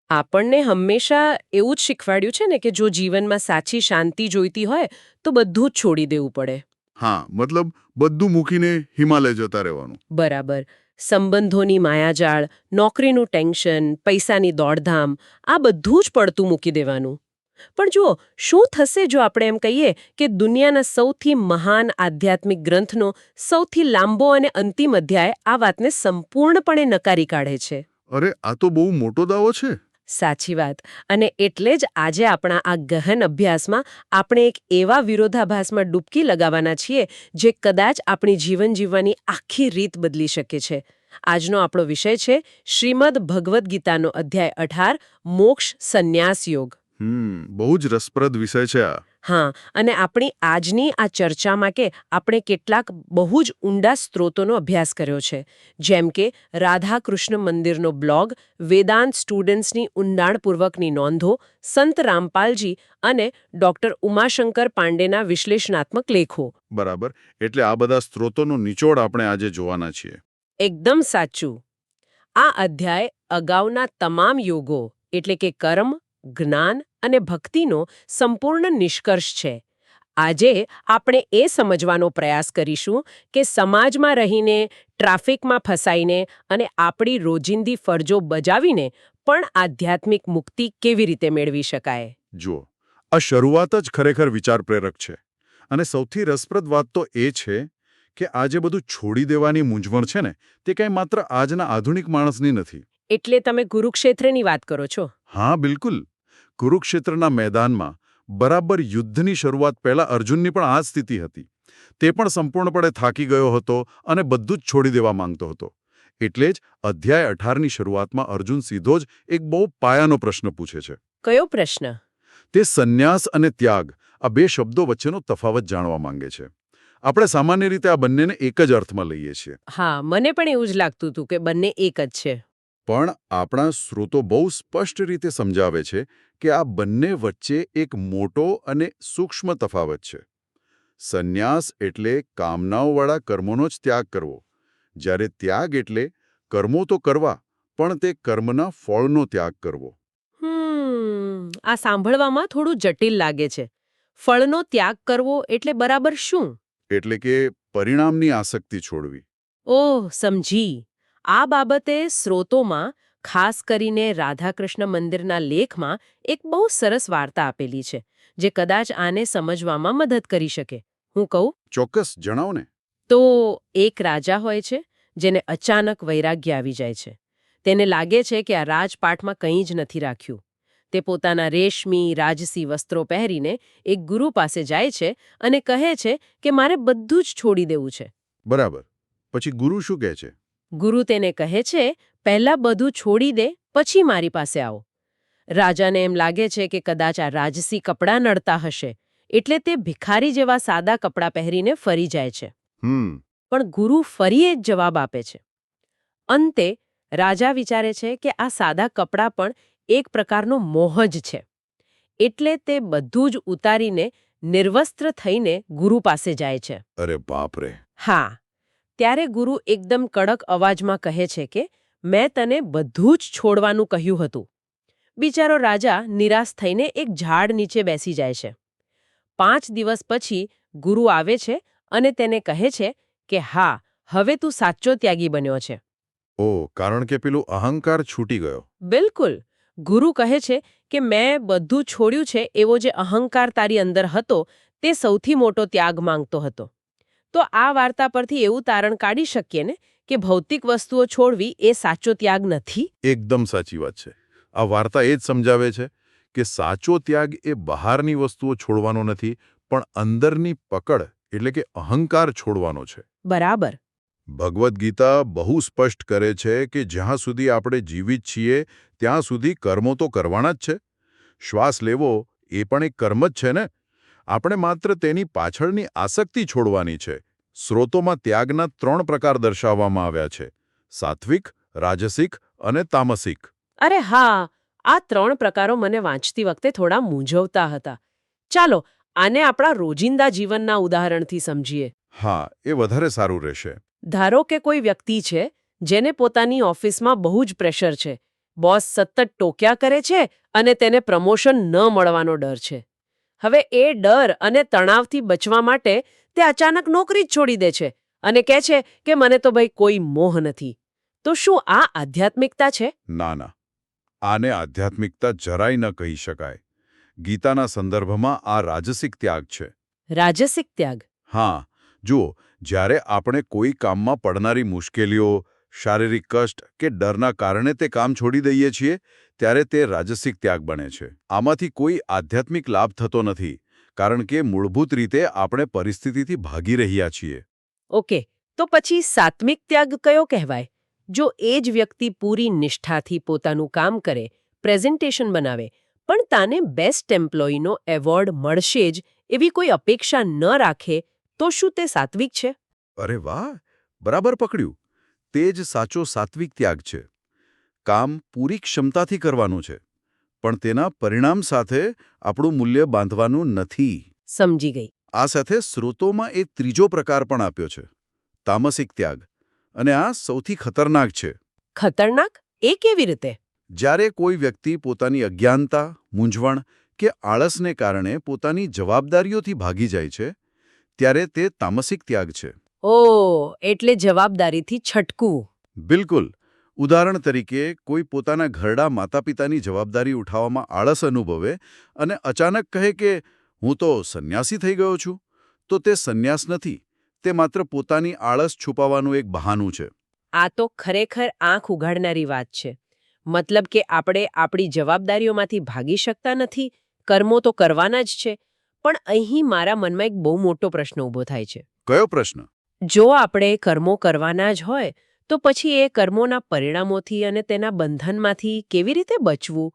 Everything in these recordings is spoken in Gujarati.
આપણને હંમેશા એવું જ શીખવાડ્યું છે ને કે જો જીવનમાં સાચી શાંતિ જોઈતી હોય તો બધું જ છોડી દેવું પડે. હા, મતલબ બધું મૂકીને હિમાલય જતા રહેવાનું. બરાબર. સંબંધોની માયાજાળ, નોકરીનું ટેન્શન, પૈસાની દોડધામ, આ બધું જ પડતું મૂકી દેવાનું. પણ જુઓ, શું થશે જો આપણે એમ કહીએ કે દુનિયાના સૌથી મહાન આધ્યાત્મિક ગ્રંથનો સૌથી લાંબો અને અંતિમ અધ્યાય આ વાતને સંપૂર્ણપણે નકારી કાઢે છે? અરે, આ તો બહુ મોટો દાવો છે. સાચી વાત. અને એટલે જ આજે આપણા આ ગહન અભ્યાસમાં આપણે એક એવા વિરોધાભાસમાં ડૂબકી લગાવવાના છીએ જે કદાચ આપણી જીવન જીવવાની આખી રીત બદલી શકે છે. આજનો આપણો વિષય છે શ્રીમદ ભગવદ્ ગીતાનો અધ્યાય 18, મોક્ષ સંન્યાસ યોગ. બહુ જ રસપ્રદ વિષય છે આ. હા, અને આપણી આજની આ ચર્ચામાં કે આપણે કેટલાક બહુ જ ઊંડા સ્ત્રોતોનો અભ્યાસ કર્યો છે, જેમ કે રાધાકૃષ્ણ મંદિરનો બ્લોગ, વેદાંત સ્ટુડન્ટ્સની ઊંડાણપૂર્વકની નોંધો, સંત રામપાલજી અને ડોક્ટર ઉમાશંકર પાંડેના વિશ્લેષણાત્મક લેખો. બરાબર. એટલે આ બધા સ્ત્રોતોનો નિચોડ આપણે આજે જોવાના છીએ. એકદમ સાચું. આ અધ્યાય અગાઉના તમામ યોગો એટલે કે કર્મ, જ્ઞાન અને ભક્તિનો સંપૂર્ણ નિષ્કર્ષ છે. આજે આપણે એ સમજવાનો પ્રયાસ કરીશું કે સમાજમાં રહીને, ટ્રાફિકમાં ફસાઈને અને આપણી રોજિંદી ફરજો બજાવીને પણ આધ્યાત્મિક મુક્તિ કેવી રીતે મેળવી શકાય. જુઓ, આ શરૂઆત જ ખરેખર વિચાર પ્રેરક છે. અને સૌથી રસપ્રદ વાત તો એ છે કે આ જે બધું છોડી દેવાની મૂંઝવણ છે ને, તે કંઈ માત્ર આજના આધુનિક માણસની નથી. એટલે તમે કુરુક્ષેત્રની વાત કરો છો? હા, બિલકુલ. કુરુક્ષેત્રના મેદાનમાં બરાબર યુદ્ધની શરૂઆત પહેલા અર્જુનની પણ આ સ્થિતિ હતી. તે પણ સંપૂર્ણપણે થાકી ગયો હતો અને બધું જ છોડી દેવા માંગતો હતો. એટલે જ અધ્યાય 18ની શરૂઆતમાં અર્જુન સીધો જ એક બહુ પાયાનો પ્રશ્ન પૂછે છે. કયો પ્રશ્ન? તે સંન્યાસ અને ત્યાગ, આ બે શબ્દો વચ્ચેનો તફાવત જાણવા માંગે છે. આપણે સામાન્ય રીતે આ બંનેને એક જ અર્થમાં લઈએ છીએ. હા, મને પણ એવું જ લાગતું હતું કે બંને એક જ છે. પણ આપણા સ્ત્રોતો બહુ સ્પષ્ટ રીતે સમજાવે છે કે આ બંને વચ્ચે એક મોટો અને સૂક્ષ્મ તફાવત છે. સંન્યાસ એટલે કામનાઓવાળા કર્મોનો જ ત્યાગ કરવો, જ્યારે ત્યાગ એટલે કર્મો તો કરવા, પણ તે કર્મના ફળનો ત્યાગ કરવો. આ સાંભળવામાં થોડું જટિલ લાગે છે. ફળનો ત્યાગ કરવો એટલે બરાબર શું? એટલે કે પરિણામની આસક્તિ છોડવી. ઓહ, સમજી. આ બાબતે સ્રોતોમાં, ખાસ કરીને રાધાકૃષ્ણ મંદિરના લેખમાં એક બહુ સરસ વાર્તા આપેલી છે, જે કદાચ આને સમજવામાં મદદ કરી શકે. હું કહું? ચોક્કસ, જણાવો ને. તો એક રાજા હોય છે જેને અચાનક વૈરાગ્ય આવી જાય છે. તેને લાગે છે કે આ રાજપાટમાં કંઈ જ નથી રાખ્યું. તે પોતાના રેશમી રાજસી વસ્ત્રો પહેરીને એક ગુરુ પાસે જાય છે અને કહે છે કે મારે બધું જ છોડી દેવું છે. બરાબર. પછી ગુરુ શું કહે છે? ગુરુ તેને કહે છે, પહેલા બધું છોડી દે, પછી મારી પાસે આવો. રાજાને એમ લાગે છે કે કદાચ આ રાજસી કપડાં નડતા હશે, એટલે તે ભિખારી જેવા સાદા કપડાં પહેરીને ફરી જાય છે. પણ ગુરુ ફરી એક જવાબ આપે છે. અંતે રાજા વિચારે છે કે આ સાદા કપડાં પણ એક પ્રકારનો મોહ જ છે. એટલે તે બધું જ ઉતારીને નિર્વસ્ત્ર થઈને ગુરુ પાસે જાય છે. અરે બાપ રે! હા. ત્યારે ગુરુ એકદમ કડક અવાજમાં કહે છે કે મેં તને બધું જ છોડવાનું કહ્યું હતું. બિચારો રાજા નિરાશ થઈને એક ઝાડ નીચે બેસી જાય છે. 5 દિવસ પછી ગુરુ આવે છે અને તેને કહે છે કે હા, હવે તું સાચો ત્યાગી બન્યો છે. ઓહ, કારણ કે પેલું અહંકાર છૂટી ગયો. બિલકુલ. ગુરુ કહે છે કે મેં બધું છોડ્યું છે એવો જે અહંકાર તારી અંદર હતો તે સૌથી મોટો ત્યાગ માંગતો હતો. તો આ વાર્તા પરથી એવું તારણ કાઢી શકીએ ને કે ભૌતિક વસ્તુઓ છોડવી એ સાચો ત્યાગ નથી? એકદમ સાચી વાત છે. આ વાર્તા એ જ સમજાવે છે કે સાચો ત્યાગ એ બહારની વસ્તુઓ છોડવાનો નથી, પણ અંદરની પકડ એટલે કે અહંકાર છોડવાનો છે. બરાબર. ભગવદ્ ગીતા બહુ સ્પષ્ટ કરે છે કે જ્યાં સુધી આપણે જીવિત છીએ ત્યાં સુધી કર્મો તો કરવાના જ છે. શ્વાસ લેવો એ પણ એક કર્મ જ છે ને. આપણે માત્ર તેની પાછળની આસક્તિ છોડવાની છે. સ્રોતોમાં ત્યાગના 3 પ્રકાર દર્શાવવામાં આવ્યા છે: સાત્વિક, રાજસિક અને તામસિક. અરે હા, આ 3 પ્રકારો મને વાંચતી વખતે થોડા મૂંઝવતા હતા. ચાલો આને આપણા રોજિંદા જીવનના ઉદાહરણથી સમજીએ. હા, એ વધારે સારું રહેશે. ધારો કે કોઈ વ્યક્તિ છે જેને પોતાની ઓફિસમાં બહુ જ પ્રેશર છે. બોસ સતત ટોક્યા કરે છે અને તેને પ્રમોશન ન મળવાનો ડર છે. હવે એ ડર અને તણાવથી બચવા માટે તે અચાનક નોકરી જ છોડી દે છે અને કહે છે કે મને તો ભાઈ કોઈ મોહ નથી. તો શું આ આધ્યાત્મિકતા છે? ના ના, આને આધ્યાત્મિકતા જરાય ન કહી શકાય. ગીતાના સંદર્ભમાં આ રાજસિક ત્યાગ છે. રાજસિક ત્યાગ. હા, જુઓ, જ્યારે આપણે કોઈ કામમાં પડનારી મુશ્કેલીઓ, શારીરિક કષ્ટ કે ડરના કારણે તે કામ છોડી દઈએ છીએ, ત્યારે તે રાજસિક ત્યાગ બને છે. આમાંથી કોઈ આધ્યાત્મિક લાભ થતો નથી, કારણ કે મૂળભૂત રીતે આપણે પરિસ્થિતિથી ભાગી રહ્યા છીએ. ઓકે, તો પછી સાત્વિક ત્યાગ કયો કહેવાય? જો એ જ વ્યક્તિ પૂરી નિષ્ઠાથી પોતાનું કામ કરે, પ્રેઝન્ટેશન બનાવે, પણ તાને બેસ્ટ એમ્પ્લોયીનો એવોર્ડ મળશે જ એવી કોઈ અપેક્ષા ન રાખે, તો શું તે સાત્વિક છે? અરે વાહ, બરાબર પકડ્યું. તે જ સાચો સાત્વિક ત્યાગ છે. કામ પૂરી ક્ષમતાથી કરવાનું છે, પણ તેના પરિણામ સાથે આપણું મૂલ્ય બાંધવાનું નથી. સમજી ગઈ. આ સાથે સ્રોતોમાં એક ત્રીજો પ્રકાર પણ આપ્યો છે, તામસિક ત્યાગ. અને આ સૌથી ખતરનાક છે. ખતરનાક? એ કેવી રીતે? જ્યારે કોઈ વ્યક્તિ પોતાની અજ્ઞાનતા, મૂંઝવણ કે આળસને કારણે પોતાની જવાબદારીઓથી ભાગી જાય છે, ત્યારે તે તામસિક ત્યાગ છે. ઓહ, એટલે જવાબદારીથી છટકવું. બિલકુલ. ઉદાહરણ તરીકે, કોઈ પોતાના ઘરડા માતાપિતાની જવાબદારી ઉઠાવવામાં આળસ અનુભવે અને અચાનક કહે કે હું તો સંન્યાસી થઈ ગયો છું, તો તે સંન્યાસ નથી, તે માત્ર પોતાની આળસ છુપાવવાનું એક બહાનું છે. આ તો ખરેખર આંખ ઉઘાડનારી વાત છે. મતલબ કે આપણે આપણી જવાબદારીઓમાંથી ભાગી શકતા નથી, કર્મો તો કરવાના જ છે. પણ અહીં મારા મનમાં એક બહુ મોટો પ્રશ્ન ઊભો થાય છે. કયો પ્રશ્ન? જો આપણે કર્મો કરવાના જ હોય, તો પછી એ કર્મોના પરિણામોથી અને તેના બંધનમાંથી કેવી રીતે બચવું?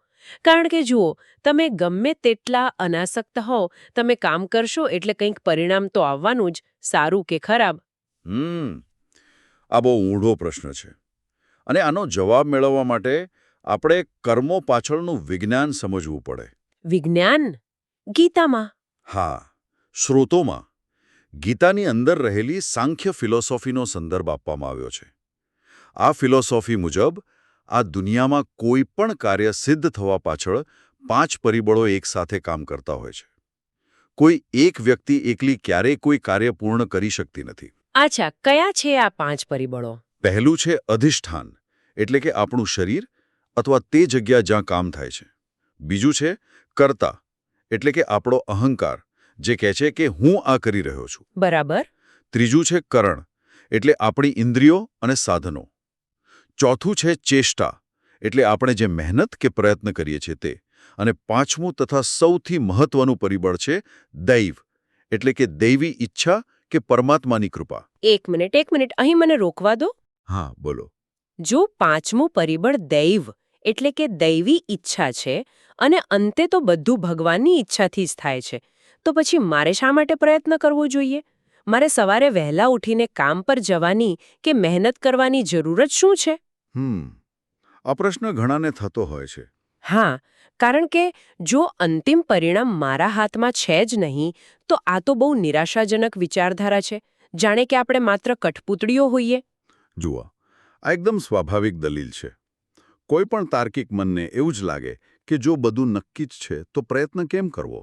કારણ કે જુઓ, તમે ગમે તેટલા અનાસક્ત હો, તમે કામ કરશો એટલે કંઈક પરિણામ તો આવવાનું જ, સારું કે ખરાબ. આ બહુ ઊંડો પ્રશ્ન છે. અને આનો જવાબ મેળવવા માટે આપણે કર્મો પાછળનું વિજ્ઞાન સમજવું પડે. વિજ્ઞાન? ગીતામાં? હા, સ્રોતોમાં. ગીતાની અંદર રહેલી સાંખ્ય ફિલોસોફીનો સંદર્ભ આપવામાં આવ્યો છે. આ ફિલોસોફી મુજબ આ દુનિયામાં કોઈ પણ કાર્ય સિદ્ધ થવા પાછળ 5 પરિબળો એકસાથે કામ કરતા હોય છે. કોઈ એક વ્યક્તિ એકલી ક્યારેય કોઈ કાર્ય પૂર્ણ કરી શકતી નથી. અચ્છા, કયા છે આ 5 પરિબળો? પહેલું છે અધિષ્ઠાન, એટલે કે આપણું શરીર અથવા તે જગ્યા જ્યાં કામ થાય છે. બીજું છે કર્તા, એટલે કે આપણો અહંકાર, જે કહે છે કે હું આ કરી રહ્યો છું. બરાબર. ત્રીજું છે કરણ, એટલે આપણી ઇન્દ્રિયો અને સાધનો. ચોથું છે ચેષ્ટા, એટલે આપણે જે મહેનત કે પ્રયત્ન કરીએ છીએ તે. અને પાંચમું તથા સૌથી મહત્વનું પરિબળ છે દૈવ, એટલે કે દૈવી ઈચ્છા કે પરમાત્માની કૃપા. એક મિનિટ, અહીં મને રોકવા દો. હા, બોલો. જો પાંચમું પરિબળ દૈવ એટલે કે દૈવી ઈચ્છા છે અને અંતે તો બધું ભગવાનની ઈચ્છાથી જ થાય છે, તો પછી મારે શા માટે પ્રયત્ન કરવો જોઈએ? મારે સવારે વહેલા ઉઠીને કામ પર જવાની કે મહેનત કરવાની જરૂર જ શું છે? આ પ્રશ્ન ઘણાને થતો હોય છે. હા, કારણ કે જો અંતિમ પરિણામ મારા હાથમાં છે જ નહીં, તો આ તો બહુ નિરાશાજનક વિચારધારા છે, જાણે કે આપણે માત્ર કઠપૂતળીઓ હોઈએ. જુઓ, આ એકદમ સ્વાભાવિક દલીલ છે. કોઈ પણ તાર્કિક મનને એવું જ લાગે કે જો બધું નક્કી જ છે તો પ્રયત્ન કેમ કરવો?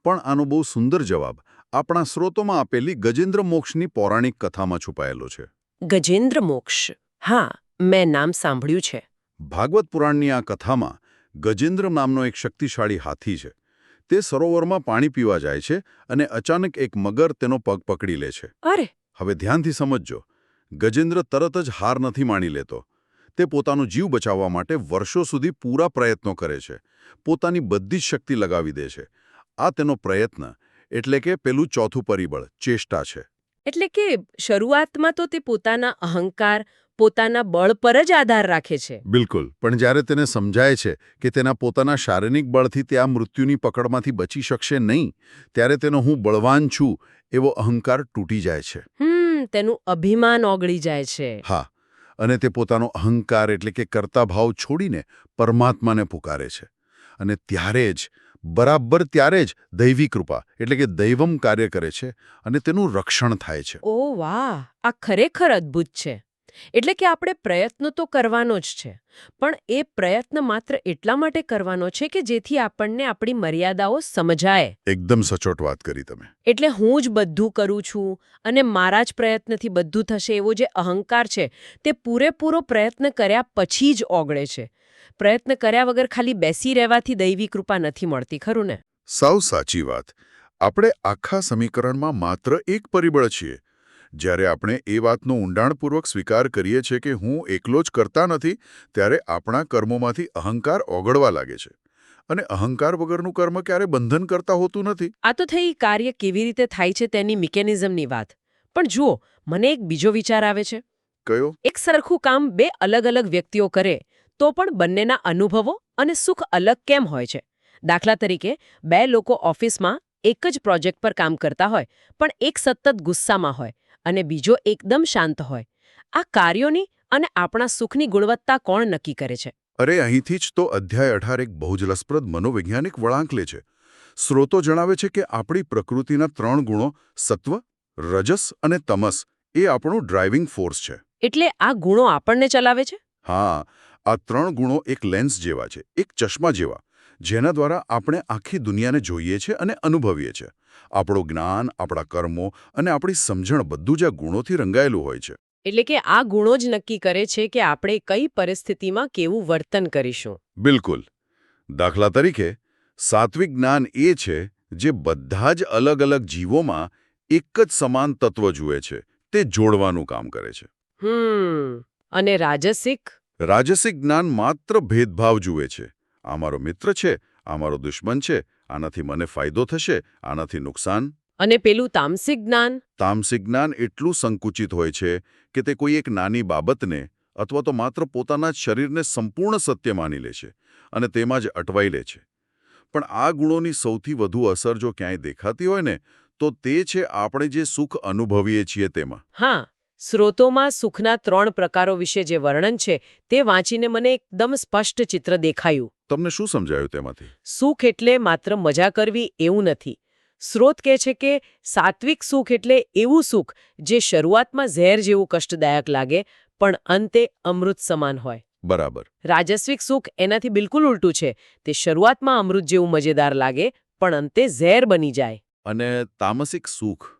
પણ આનો બહુ સુંદર જવાબ આપણા સ્રોતોમાં આપેલી ગજેન્દ્ર મોક્ષની પૌરાણિક કથામાં છુપાયેલો છે. ગજેન્દ્ર મોક્ષ? હા, મેં નામ સાંભળ્યું છે. ભાગવત પુરાણની આ કથામાં ગજેન્દ્ર નામનો એક શક્તિશાળી હાથી છે. તે સરોવરમાં પાણી પીવા જાય છે અને અચાનક એક મગર તેનો પગ પકડી લે છે. અરે! હવે ધ્યાનથી સમજજો. ગજેન્દ્ર તરત જ હાર નથી માની લેતો. તે પોતાનો જીવ બચાવવા માટે વર્ષો સુધી પૂરા પ્રયત્નો કરે છે. પોતાની બધી જ શક્તિ લગાવી દે છે. આ તેનો પ્રયત્ન, એટલે કે પેલું ચોથું પરિબળ, ચેષ્ટા છે. એટલે કે શરૂઆતમાં તો તે પોતાના અહંકાર, પોતાના બળ પર જ આધાર રાખે છે. બિલકુલ. પણ જ્યારે તેને સમજાય છે કે તેના પોતાના શારીરિક બળથી તે આ મૃત્યુની પકડમાંથી બચી શકશે નહીં, ત્યારે તેનો હું બળવાન છું એવો અહંકાર તૂટી જાય છે. તેનું અભિમાન ઓગળી જાય છે. હા, અને તે પોતાનો અહંકાર એટલે કે કર્તા ભાવ છોડીને પરમાત્માને પુકારે છે. અને ત્યારે જ, બરાબર ત્યારે જ દૈવી કૃપા એટલે કે દૈવમ કાર્ય કરે છે અને તેનું રક્ષણ થાય છે. ઓ વાહ! આ ખરેખર અદ્ભુત છે. એટલે કે આપણે પ્રયત્ન તો કરવાનો જ છે, પણ એ પ્રયત્ન માત્ર એટલા માટે કરવાનો છે કે જેથી આપણને આપણી મર્યાદાઓ સમજાય. એકદમ સચોટ વાત કરી તમે. એટલે હું જ બધું કરું છું અને મારા જ પ્રયત્નથી બધું થશે એવો જે અહંકાર છે તે પૂરેપૂરો પ્રયત્ન કર્યા પછી જ ઓગળે છે. પ્રયત્ન કર્યા વગર ખાલી બેસી રહેવાથી દૈવી કૃપા નથી મળતી, ખરું ને? સાવ સાચી વાત. આપણે આખા સમીકરણમાં માત્ર એક પરિબળ છીએ. જ્યારે આપણે એ વાતનો ઊંડાણપૂર્વક સ્વીકાર કરીએ છીએ કે હું એકલો જ કરતા નથી, ત્યારે આપણા કર્મોમાંથી અહંકાર ઓગળવા લાગે છે. અને અહંકાર વગરનું કર્મ ક્યારે બંધન કરતા હોતું નથી. આ તો થઈ કાર્ય કેવી રીતે થાય છે તેની મિકેનિઝમની વાત. પણ જુઓ, મને એક બીજો વિચાર આવે છે. કયો? એક સરખું કામ બે અલગ અલગ વ્યક્તિઓ કરે તો પણ બંનેના અનુભવો અને સુખ અલગ કેમ હોય છે? દાખલા તરીકે, બે લોકો ઓફિસમાં એક જ પ્રોજેક્ટ પર કામ કરતા હોય, પણ એક સતત ગુસ્સામાં હોય અને બીજો એકદમ શાંત હોય. આ કાર્યોની અને આપણા સુખની ગુણવત્તા કોણ નક્કી કરે છે? અરે, અહીંથી જ તો અધ્યાય 18 એક બહુ જ રસપ્રદ મનોવૈજ્ઞાનિક વળાંક લે છે. સ્રોતો જણાવે છે કે આપણી પ્રકૃતિના 3 ગુણો સત્વ, રજસ અને તમસ એ આપણું ડ્રાઇવિંગ ફોર્સ છે. એટલે આ ગુણો આપણને ચલાવે છે? હા, આ 3 ગુણો એક લેન્સ જેવા છે, એક ચશ્મા જેવા, જેના દ્વારા આપણે આખી દુનિયાને જોઈએ છે અને અનુભવીએ છીએ. આપણું જ્ઞાન, આપણા કર્મો અને આપણી સમજણ બધું જ આ ગુણોથી રંગાયેલું હોય છે. એટલે કે આ ગુણો જ નક્કી કરે છે કે આપણે કઈ પરિસ્થિતિમાં કેવું વર્તન કરીશું. બિલકુલ. દાખલા તરીકે, સાત્વિક જ્ઞાન એ છે જે બધા જ અલગ અલગ જીવોમાં એક જ સમાન તત્વ જુએ છે, તે જોડવાનું કામ કરે છે. અને રાજસિક? રાજસિક જ્ઞાન માત્ર ભેદભાવ જુએ છે. આ મારો મિત્ર છે, આ મારો દુશ્મન છે, આનાથી મને ફાયદો થશે, આનાથી નુકસાન. અને પેલું તામસિક જ્ઞાન? તામસિક જ્ઞાન એટલું સંકુચિત હોય છે કે તે કોઈ એક નાની બાબતને અથવા તો માત્ર પોતાના જ શરીરને સંપૂર્ણ સત્ય માની લે છે અને તેમાં જ અટવાઈ લે છે. પણ આ ગુણોની સૌથી વધુ અસર જો ક્યાંય દેખાતી હોય ને, તો તે છે આપણે જે સુખ અનુભવીએ છીએ તેમાં. હા, સ્રોતોમાં સુખના 3 પ્રકારો વિશે જે વર્ણન છે તે વાંચીને મને એકદમ સ્પષ્ટ ચિત્ર દેખાયું. તમને શું સમજાયું તેમાંથી? સુખ એટલે માત્ર મજા કરવી એવું નથી. સ્રોત કહે છે કે સાત્વિક સુખ એટલે એવું સુખ જે શરૂઆતમાં ઝેર જેવું કષ્ટદાયક લાગે પણ અંતે અમૃત સમાન હોય. બરાબર. રાજસ્વિક સુખ એનાથી બિલકુલ ઉલટું છે. તે શરૂઆતમાં અમૃત જેવું મજેદાર લાગે પણ અંતે ઝેર બની જાય. અને તામસિક સુખ?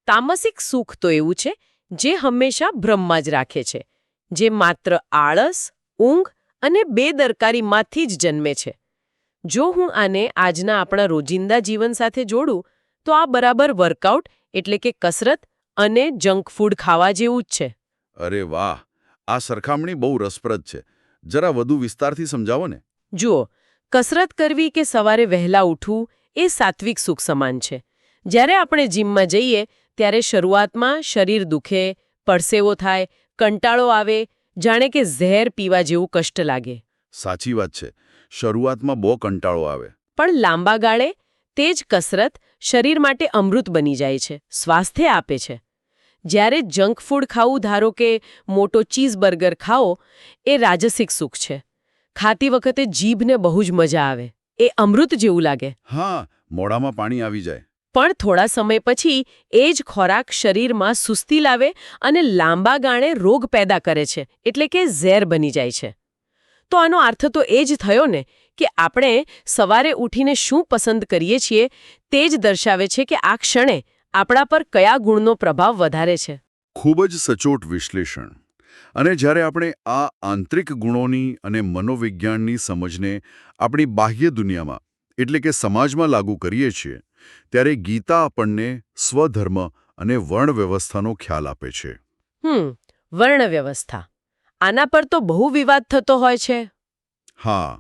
તામસિક સુખ તો એવું છે જે હંમેશા ભ્રમમાં જ રાખે છે, જે માત્ર આળસ, ઊંઘ અને બેદરકારીમાંથી જ જન્મે છે. જો હું આને આજના આપણા રોજિંદા જીવન સાથે જોડું તો આ બરાબર વર્કઆઉટ એટલે કે કસરત અને જંક ફૂડ ખાવા જેવું જ છે. અરે વાહ, આ સરખામણી બહુ રસપ્રદ છે. જરા વધુ વિસ્તારથી સમજાવો ને. જુઓ, કસરત કરવી કે સવારે વહેલા ઉઠવું એ સાત્વિક સુખ સમાન છે. જ્યારે આપણે જીમમાં જઈએ ત્યારે શરૂઆતમાં શરીર દુખે, પરસેવો થાય, કંટાળો આવે, જાણે કે ઝેર પીવા જેવું કષ્ટ લાગે. સાચી વાત છે. શરૂઆતમાં બહુ કંટાળો આવે. પણ લાંબા ગાળે તે જ કસરત શરીર માટે અમૃત બની જાય છે, સ્વાસ્થ્ય આપે છે. જ્યારે જંક ફૂડ ખાવું, ધારો કે મોટો ચીઝબર્ગર ખાઓ, એ રાજસિક સુખ છે. ખાતી વખતે જીભને બહુ જ મજા આવે, એ અમૃત જેવું લાગે. હા, મોઢામાં પાણી આવી જાય. પણ થોડા સમય પછી એ જ ખોરાક શરીરમાં સુસ્તી લાવે અને લાંબા ગાળે રોગ પેદા કરે છે, એટલે કે ઝેર બની જાય છે. તો આનો અર્થ તો એ જ થયો ને કે આપણે સવારે ઉઠીને શું પસંદ કરીએ છીએ તે જ દર્શાવે છે કે આ ક્ષણે આપણા પર કયા ગુણનો પ્રભાવ વધારે છે. ખૂબ જ સચોટ વિશ્લેષણ. અને જ્યારે આપણે આ આંતરિક ગુણોની અને મનોવિજ્ઞાનની સમજને આપણી બાહ્ય દુનિયામાં એટલે કે સમાજમાં લાગુ કરીએ છીએ, ત્યારે ગીતા આપણને સ્વધર્મ અને વર્ણ વ્યવસ્થાનો ખ્યાલ આપે છે. વર્ણ વ્યવસ્થા. આના પર તો બહુ વિવાદ થતો હોય છે. હા,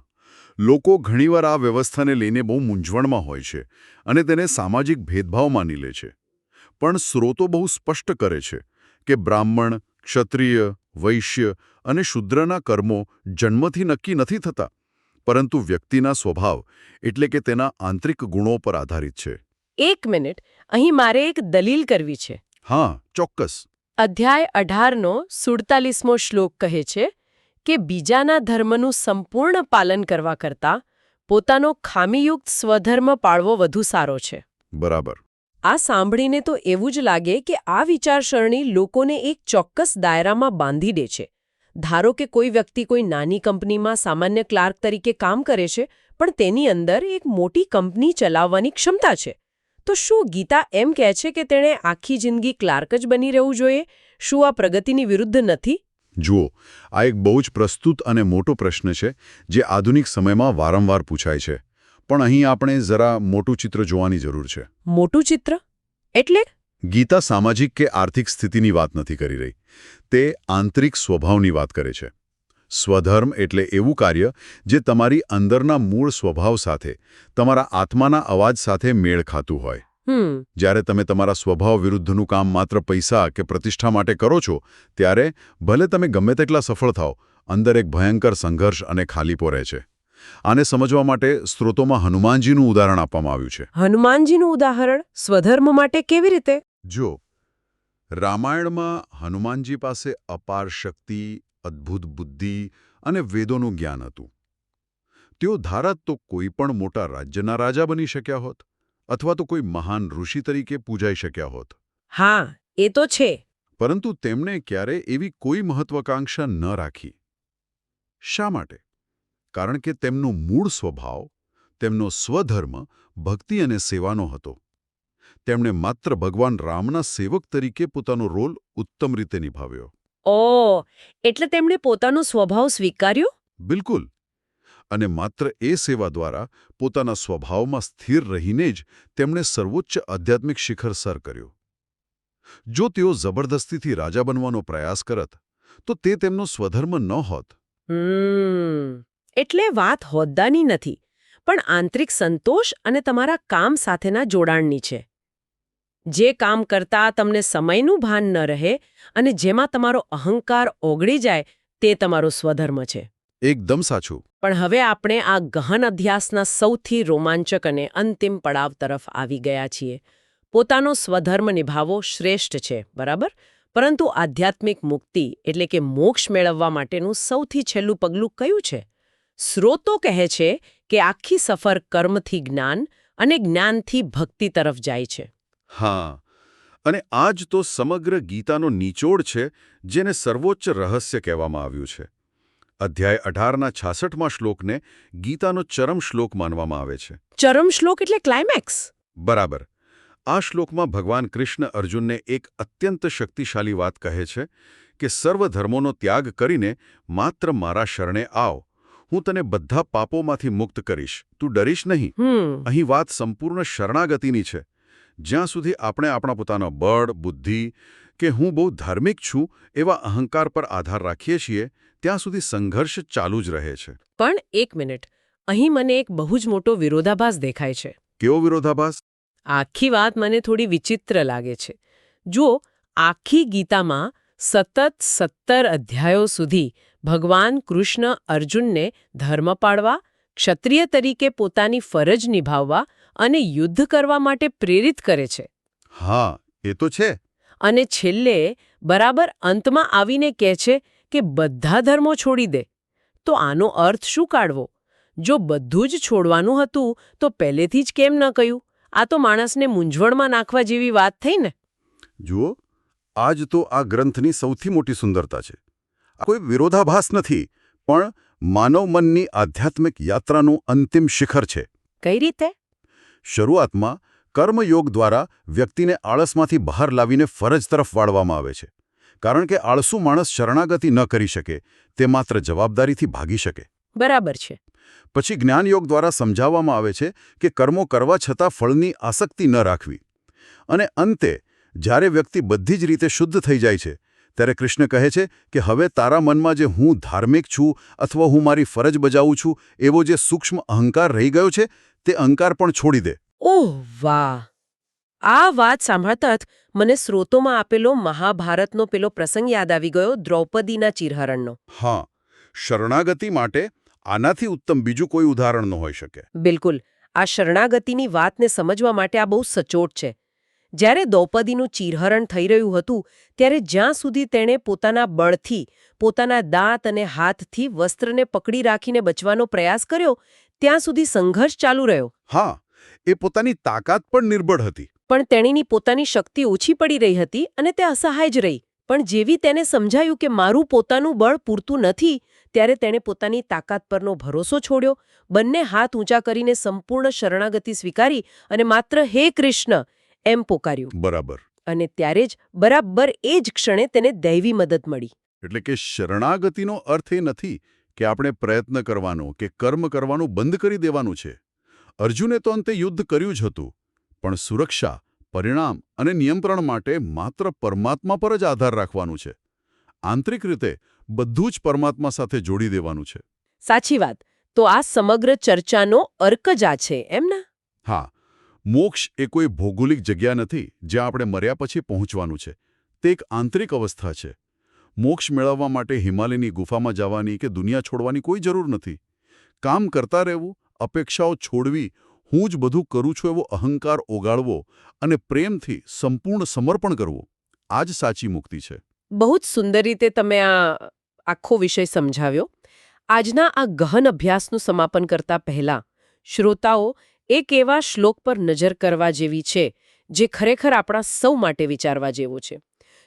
લોકો ઘણીવાર આ વ્યવસ્થાને લઈને બહુ મૂંઝવણમાં હોય છે અને તેને સામાજિક ભેદભાવ માની લે છે. પણ સ્રોતો બહુ સ્પષ્ટ કરે છે કે બ્રાહ્મણ, ક્ષત્રિય, વૈશ્ય અને શૂદ્રના કર્મો જન્મથી નક્કી નથી થતા, પરંતુ વ્યક્તિના સ્વભાવ એટલે કે તેના આંતરિક ગુણો પર આધારિત છે. એક મિનિટ, અહીં મારે એક દલીલ કરવી છે. હા, ચોક્કસ. અધ્યાય 18નો 47મો શ્લોક કહે છે કે બીજાના ધર્મનું સંપૂર્ણ પાલન કરવા કરતાં પોતાનો ખામીયુક્ત સ્વધર્મ પાળવો વધુ સારો છે. બરાબર. આ સાંભળીને તો એવું જ લાગે કે આ વિચારસરણી લોકોને એક ચોક્કસ દાયરામાં બાંધી દે છે. ધારો કે કોઈ વ્યક્તિ કોઈ નાની કંપનીમાં સામાન્ય ક્લાર્ક તરીકે કામ કરે છે, પણ તેની અંદર એક મોટી કંપની ચલાવવાની ક્ષમતા છે. તો શું ગીતા એમ કહે છે કે તેણે આખી જિંદગી ક્લાર્ક જ બની રહેવું જોઈએ? શું આ પ્રગતિની વિરુદ્ધ નથી? જુઓ, આ એક બહુ જ પ્રસ્તુત અને મોટો પ્રશ્ન છે જે આધુનિક સમયમાં વારંવાર પૂછાય છે. પણ અહીં આપણે જરા મોટું ચિત્ર જોવાની જરૂર છે. મોટું ચિત્ર એટલે? ગીતા સામાજિક કે આર્થિક સ્થિતિની વાત નથી કરી રહી. તે આંતરિક સ્વભાવની વાત કરે છે. સ્વધર્મ એટલે એવું કાર્ય જે તમારી અંદરના મૂળ સ્વભાવ સાથે, તમારા આત્માના અવાજ સાથે મેળ ખાતું હોય. જ્યારે તમે તમારા સ્વભાવ વિરુદ્ધનું કામ માત્ર પૈસા કે પ્રતિષ્ઠા માટે કરો છો, ત્યારે ભલે તમે ગમે તેટલા સફળ થાઓ, અંદર એક ભયંકર સંઘર્ષ અને ખાલીપો રહે છે. આને સમજવા માટે સ્ત્રોતોમાં હનુમાનજીનું ઉદાહરણ આપવામાં આવ્યું છે. હનુમાનજીનું ઉદાહરણ સ્વધર્મ માટે કેવી રીતે? જો રામાયણમાં હનુમાનજી પાસે અપાર શક્તિ, અદ્ભુત બુદ્ધિ અને વેદોનું જ્ઞાન હતું. તેઓ ધારત તો કોઈ પણ મોટા રાજ્યના રાજા બની શક્યા હોત, અથવા તો કોઈ મહાન ઋષિ તરીકે પૂજાઈ શક્યા હોત. હા, એ તો છે. પરંતુ તેમણે ક્યારે એવી કોઈ મહત્વાકાંક્ષા ન રાખી. શા માટે? કારણ કે તેમનો મૂળ સ્વભાવ, તેમનો સ્વધર્મ ભક્તિ અને સેવાનો હતો. તેમણે માત્ર ભગવાન રામના સેવક તરીકે પોતાનો રોલ ઉત્તમ રીતે નિભાવ્યો. એટલે તેમણે પોતાનો સ્વભાવ સ્વીકાર્યો? બિલકુલ. અને માત્ર એ સેવા દ્વારા પોતાના સ્વભાવમાં સ્થિર રહીને જ તેમણે સર્વોચ્ચ આધ્યાત્મિક શિખર સર કર્યું. જો તેઓ જબરદસ્તીથી રાજા બનવાનો પ્રયાસ કરત, તો તે તેમનો સ્વધર્મ ન હોત. એટલે વાત હોદ્દાની નથી, પણ આંતરિક સંતોષ અને તમારા કામ સાથેના જોડાણની છે. જે કામ કરતા તમને સમયનું ભાન ન રહે અને જેમાં તમારો અહંકાર ઓગળી જાય, તે તમારો સ્વધર્મ છે. એકદમ સાચું. પણ હવે આપણે આ ગહન અધ્યાસના સૌથી રોમાંચક અને અંતિમ પડાવ તરફ આવી ગયા છીએ. પોતાનો સ્વધર્મ નિભાવવો શ્રેષ્ઠ છે, બરાબર? પરંતુ આધ્યાત્મિક મુક્તિ એટલે કે મોક્ષ મેળવવા માટેનું સૌથી છેલ્લું પગલું કયું છે? સ્ત્રોતો કહે છે કે આખી સફર કર્મથી જ્ઞાન અને જ્ઞાનથી ભક્તિ તરફ જાય છે. હા, અને આ જ તો સમગ્ર ગીતાનો નિચોડ છે, જેને સર્વોચ્ચ રહસ્ય કહેવામાં આવ્યું છે. અધ્યાય 18ના 66મા શ્લોકને ગીતાનો ચરમ શ્લોક માનવામાં આવે છે. ચરમ શ્લોક એટલે ક્લાઇમેક્સ? બરાબર. આ શ્લોકમાં ભગવાન કૃષ્ણ અર્જુનને એક અત્યંત શક્તિશાળી વાત કહે છે કે સર્વ ધર્મોનો ત્યાગ કરીને માત્ર મારા શરણે આવ. હું તને બધા પાપોમાંથી મુક્ત કરીશ. તું ડરીશ નહીં. અહીં વાત સંપૂર્ણ શરણાગતિની છે. જ્યાં સુધી આપણે આપણા પોતાના બળ, બુદ્ધિ કે હું બહુ ધાર્મિક છું એવા અહંકાર પર આધાર રાખીએ છીએ, ત્યાં સુધી સંઘર્ષ ચાલુ જ રહે છે. પણ એક મિનિટ, અહીં મને એક બહુ જ મોટો વિરોધાભાસ દેખાય છે. કેવો વિરોધાભાસ? આખી વાત મને થોડી વિચિત્ર લાગે છે. જુઓ, આખી ગીતામાં સતત 17 અધ્યાયો સુધી ભગવાન કૃષ્ણ અર્જુનને ધર્મ પાળવા, ક્ષત્રિય તરીકે પોતાની ફરજ નિભાવવા અને યુદ્ધ કરવા માટે પ્રેરિત કરે છે. હા, એ તો છે. અને છેલ્લે બરાબર અંતમાં આવીને કહે છે કે બધા ધર્મો છોડી દે. તો આનો અર્થ શું કાઢવો? જો બધું જ છોડવાનું હતું તો પહેલેથી જ કેમ ન કહ્યું? આ તો માણસને મૂંઝવણમાં નાખવા જેવી વાત થઈ ને. જુઓ, આ જ તો આ ગ્રંથની સૌથી મોટી સુંદરતા છે. આ કોઈ વિરોધાભાસ નથી, પણ માનવ મનની આધ્યાત્મિક યાત્રાનું અંતિમ શિખર છે. કઈ રીતે? શરૂઆતમાં કર્મયોગ દ્વારા વ્યક્તિને આળસમાંથી બહાર લાવીને ફરજ તરફ વાળવામાં આવે છે. કારણ કે આળસુ માણસ શરણાગતિ ન કરી શકે, તે માત્ર જવાબદારીથી ભાગી શકે. બરાબર છે. પછી જ્ઞાનયોગ દ્વારા સમજાવવામાં આવે છે કે કર્મો કરવા છતાં ફળની આસક્તિ ન રાખવી. અને અંતે જ્યારે વ્યક્તિ બધી જ રીતે શુદ્ધ થઈ જાય છે, ત્યારે કૃષ્ણ કહે છે કે હવે તારા મનમાં જે હું ધાર્મિક છું અથવા હું મારી ફરજ બજાવું છું એવો જે સૂક્ષ્મ અહંકાર રહી ગયો છે, તે અહંકાર પણ છોડી દે. ઓહ વાહ! આ વાત સાંભળતા જ મને સ્ત્રોતોમાં આપેલો મહાભારતનો પેલો પ્રસંગ યાદ આવી ગયો, દ્રૌપદીના ચિરહરણનો. હા, શરણાગતિ માટે આનાથી ઉત્તમ બીજું કોઈ ઉદાહરણ ન હોઈ શકે. બિલકુલ. આ શરણાગતિની વાતને સમજવા માટે આ બહુ સચોટ છે. જ્યારે દ્રૌપદીનું ચિરહરણ થઈ રહ્યું હતું, ત્યારે જ્યાં સુધી તેણે પોતાના બળથી, પોતાના દાંત અને હાથથી વસ્ત્રને પકડી રાખીને બચવાનો પ્રયાસ કર્યો, ત્યાં સુધી સંઘર્ષ ચાલુ રહ્યો. હા, એ પોતાની તાકાત પર નિર્ભર હતી. પણ તેણીની પોતાની શક્તિ ઓછી પડી રહી હતી અને તે અસહાય જ રહી. પણ જેવી તેને સમજાયું કે મારું પોતાનું બળ પૂરતું નથી, ત્યારે તેણે પોતાની તાકાત પરનો ભરોસો છોડ્યો, બંને હાથ ઊંચા કરીને સંપૂર્ણ શરણાગતિ સ્વીકારી અને માત્ર હે કૃષ્ણ એમ પોકાર્યું. બરાબર. અને ત્યારે જ બરાબર એ જ ક્ષણે તેને દૈવી મદદ મળી. એટલે કે શરણાગતિનો અર્થ એ નથી કે આપણે પ્રયત્ન કરવાનો કે કર્મ કરવાનું બંધ કરી દેવાનું છે. અર્જુને તો અંતે યુદ્ધ કર્યું જ હતું, પણ સુરક્ષા, પરિણામ અને નિયંત્રણ માટે માત્ર પરમાત્મા પર જ આધાર રાખવાનું છે. આંતરિક રીતે બધું જ પરમાત્મા સાથે જોડી દેવાનું છે. સાચી વાત. તો આ સમગ્ર ચર્ચાનો અર્ક જ આ છે, એમ ને? હા, મોક્ષ એ કોઈ ભૌગોલિક જગ્યા નથી જ્યાં આપણે મર્યા પછી પહોંચવાનું છે. તે એક આંતરિક અવસ્થા છે. મોક્ષ મેળવવા માટે હિમાલયની ગુફામાં જવાની કે દુનિયા છોડવાની કોઈ જરૂર નથી. કામ કરતા રહેવું, અપેક્ષાઓ છોડવી, હું જ બધું કરું છું એવો અહંકાર ઓગાળવો અને પ્રેમથી સંપૂર્ણ સમર્પણ કરવું, આ જ સાચી મુક્તિ છે. બહુ જ સુંદર રીતે તમે આ આખો વિષય સમજાવ્યો. આજના આ ગહન અભ્યાસનું સમાપન કરતા પહેલા શ્રોતાઓ એક એવા શ્લોક પર નજર કરવા જેવી છે જે ખરેખર આપણા સૌ માટે વિચારવા જેવો છે.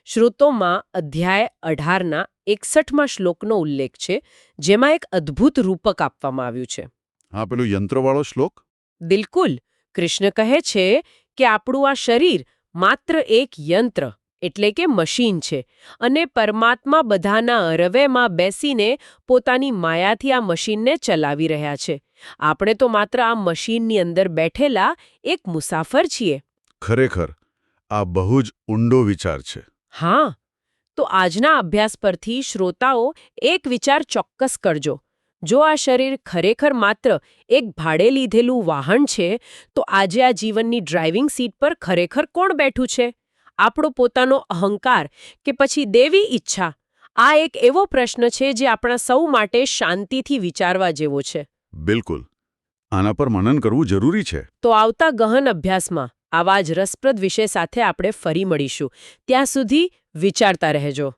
શ્રોતોમાં અધ્યાય 18ના 61મા શ્લોકનો ઉલ્લેખ છે, જેમાં એક અદ્ભુત રૂપક આપવામાં આવ્યું છે. હા, પેલું યંત્રવાળો શ્લોક? બિલકુલ. કૃષ્ણ કહે છે કે આપણું આ શરીર માત્ર એક યંત્ર એટલે કે મશીન છે અને પરમાત્મા બધાના હૃદયમાં બેસીને પોતાની માયાથી આ મશીનને ચલાવી રહ્યા છે. આપણે તો માત્ર આ મશીનની અંદર બેઠેલા એક મુસાફર છીએ. ખરેખર આ બહુ જ ઊંડો વિચાર છે. હા, તો આજના અભ્યાસ પરથી શ્રોતાઓ એક વિચાર ચોક્કસ કરજો. જો આ શરીર ખરેખર માત્ર એક ભાડે લીધેલું વાહન છે, તો આજે આ જીવનની ડ્રાઇવિંગ સીટ પર ખરેખર કોણ બેઠું છે? આપણો પોતાનો અહંકાર કે પછી દેવી ઈચ્છા? આ એક એવો પ્રશ્ન છે જે આપણા સૌ માટે શાંતિથી વિચારવા જેવો છે. બિલકુલ. આના પર મનન કરવું જરૂરી છે. તો આવતા ગહન અભ્યાસમાં આવા જ રસપ્રદ વિષય સાથે આપણે ફરી મળીશું. ત્યાં સુધી વિચારતા રહેજો.